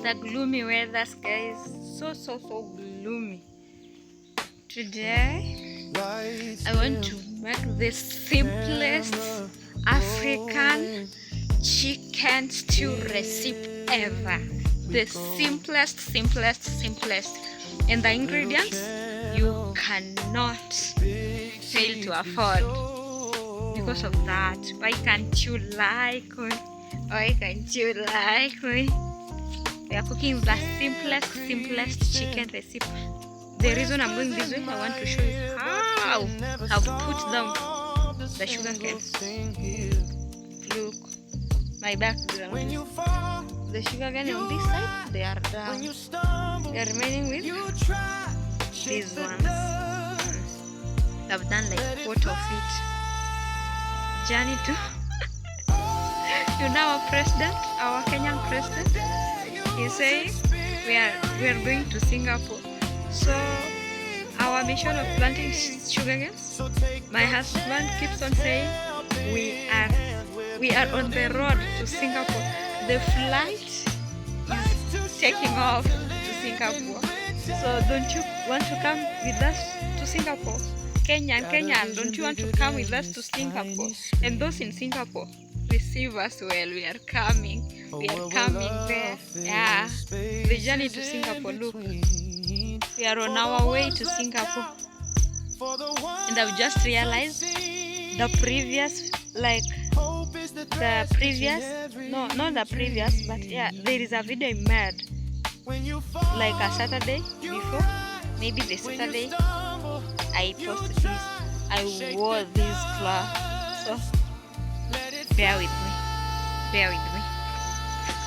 the gloomy weather, guys. So gloomy. Today I want to make the simplest African chicken stew recipe ever. The simplest. And the ingredients you cannot fail to afford. Because of that, why can't you like me? Why can't you like me? We are cooking the simplest chicken recipe. The reason I'm going this way, I want to show you how I've put down the sugar cane. Look, my background. The sugar cane on this side, they are down. They are remaining with these ones. I've done like quarter of it. Journey to our president, our Kenyan president. He saying we are going to Singapore. So our mission of planting sugar canes, my husband keeps on saying we are on the road to Singapore. The flight is taking off to Singapore. So don't you want to come with us to Singapore? Kenyan, don't you want to come with us to Singapore? And those in Singapore, receive us well. We are coming there. Yeah, the journey to Singapore. Look, we are on our way to Singapore. And I've just realized not the previous, but yeah, there is a video I made like a Saturday before, maybe the Saturday I posted this. I wore this cloth, so bear with me.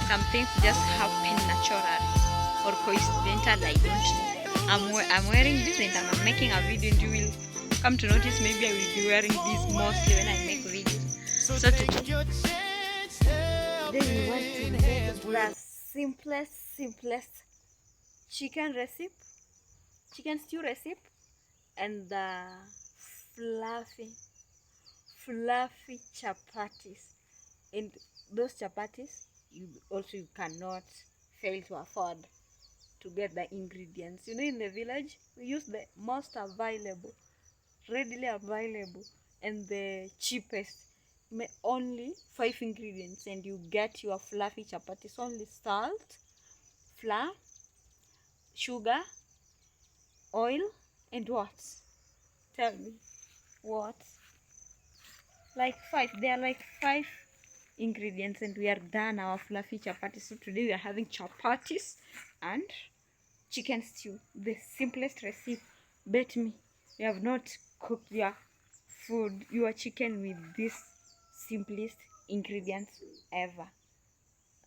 Some things just happen naturally or coincidental. I don't know. I'm wearing this and I'm making a video, and you will come to notice maybe I will be wearing this mostly when I make videos. So today we want to make the simplest chicken stew recipe, and the fluffy chapatis. And those chapatis you cannot fail to afford to get the ingredients. You know, in the village we use the most available, readily available, and the cheapest. Only 5 ingredients and you get your fluffy chapatis. Only salt, flour, sugar, oil, and what? Tell me what? Like 5. There are like 5 ingredients and we are done our fluffy chapatis. So today we are having chapatis and chicken stew, the simplest recipe. Bet me you have not cooked your chicken with this simplest ingredients ever.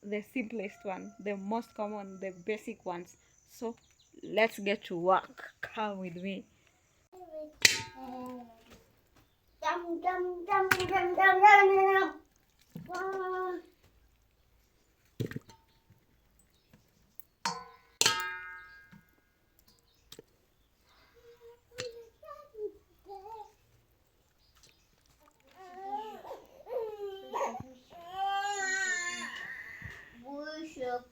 The simplest one, the most common, the basic ones. So let's get to work. Come with me. We have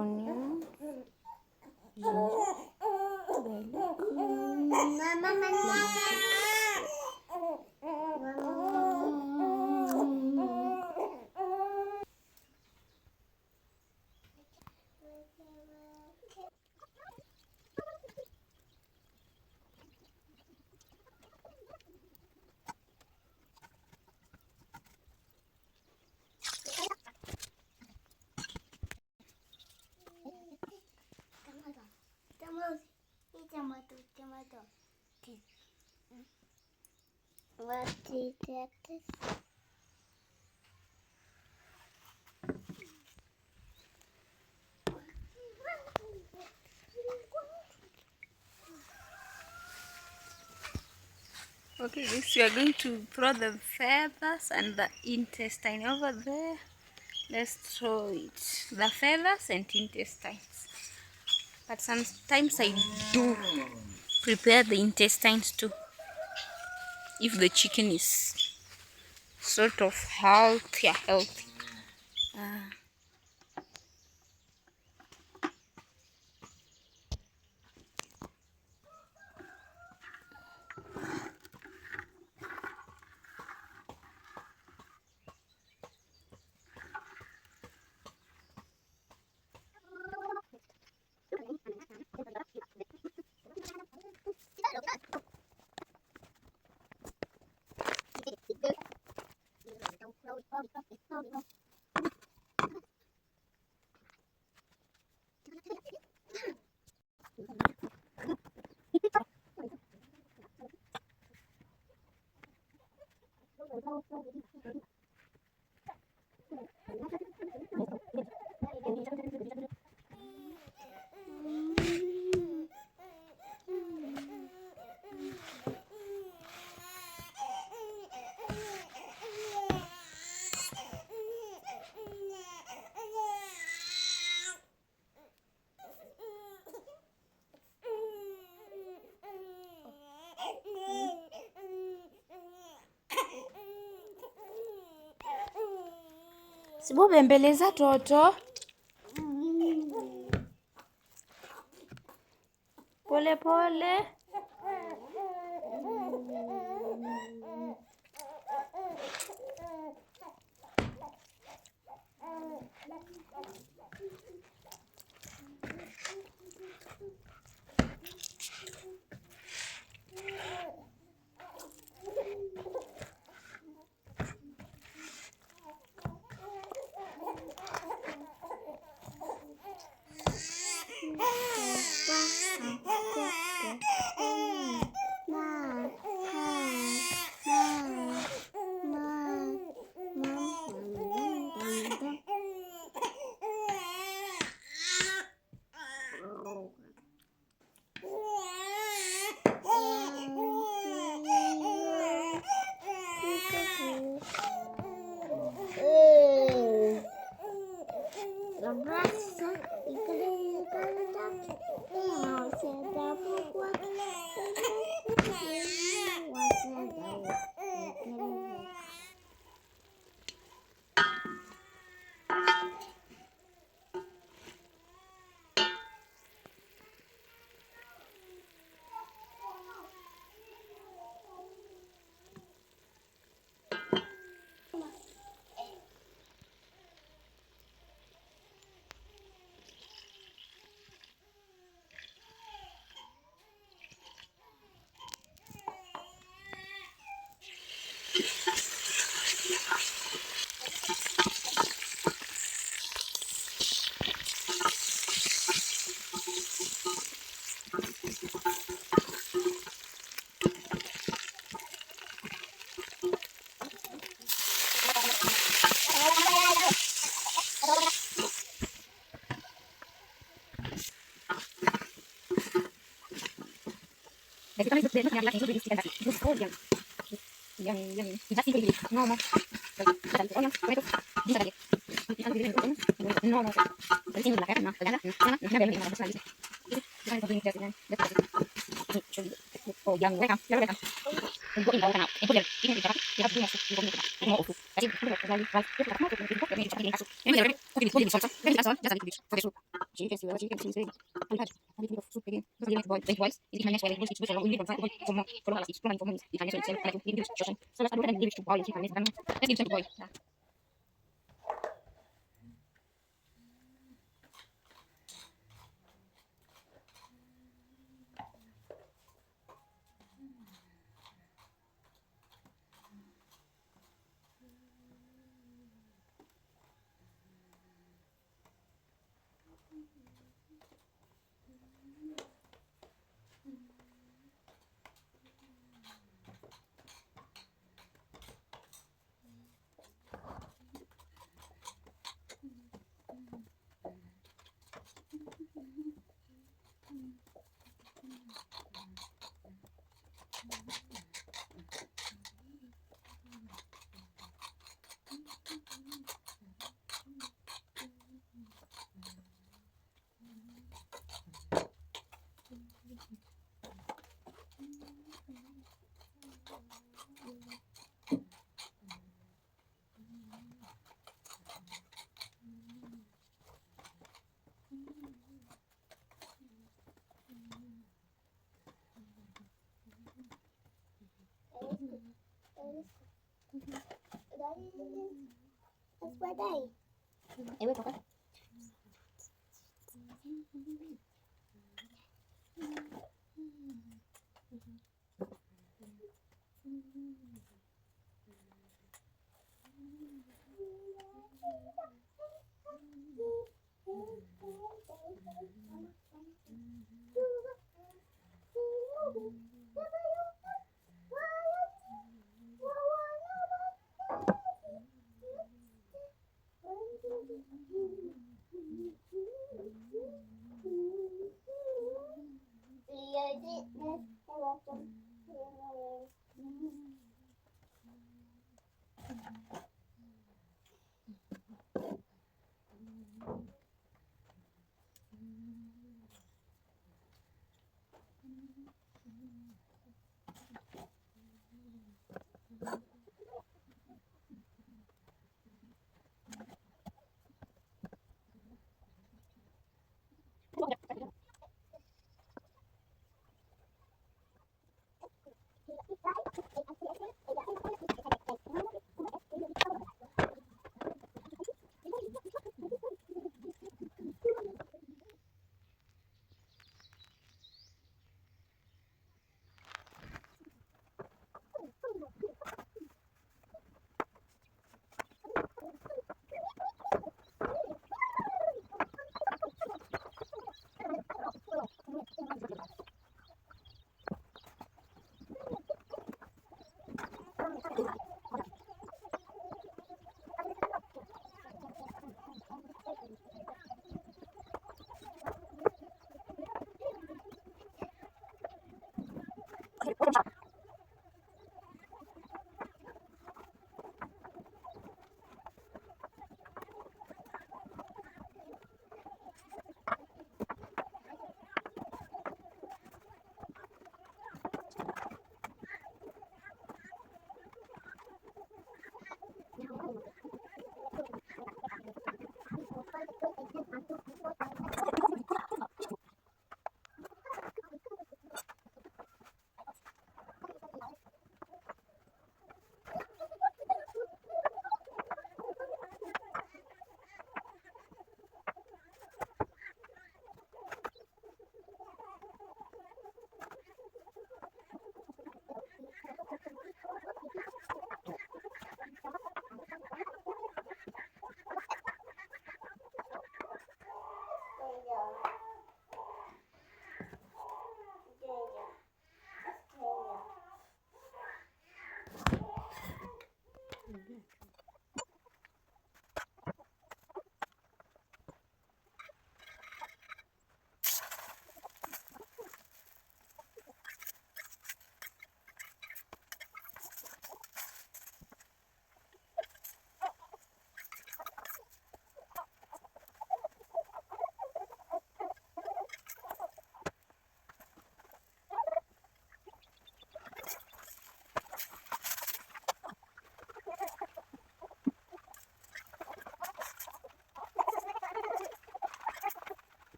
onion, What is that? Okay, this we are going to throw the feathers and the intestine over there. Let's throw it. The feathers and intestines. But sometimes I do prepare the intestines too. If the chicken is sort of healthy. Sibobembeleza toto. Pole pole. That's my day. Ewe toka.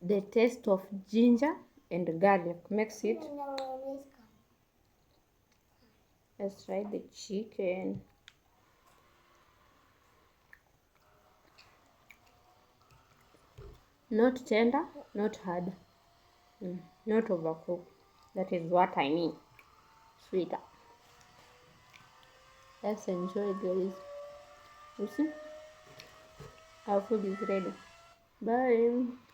the taste of ginger and garlic makes it. Let's try the chicken. Not tender, not hard, not overcooked. That is what I mean. Sweeter. Let's enjoy, guys. You see, our food is ready. Bye.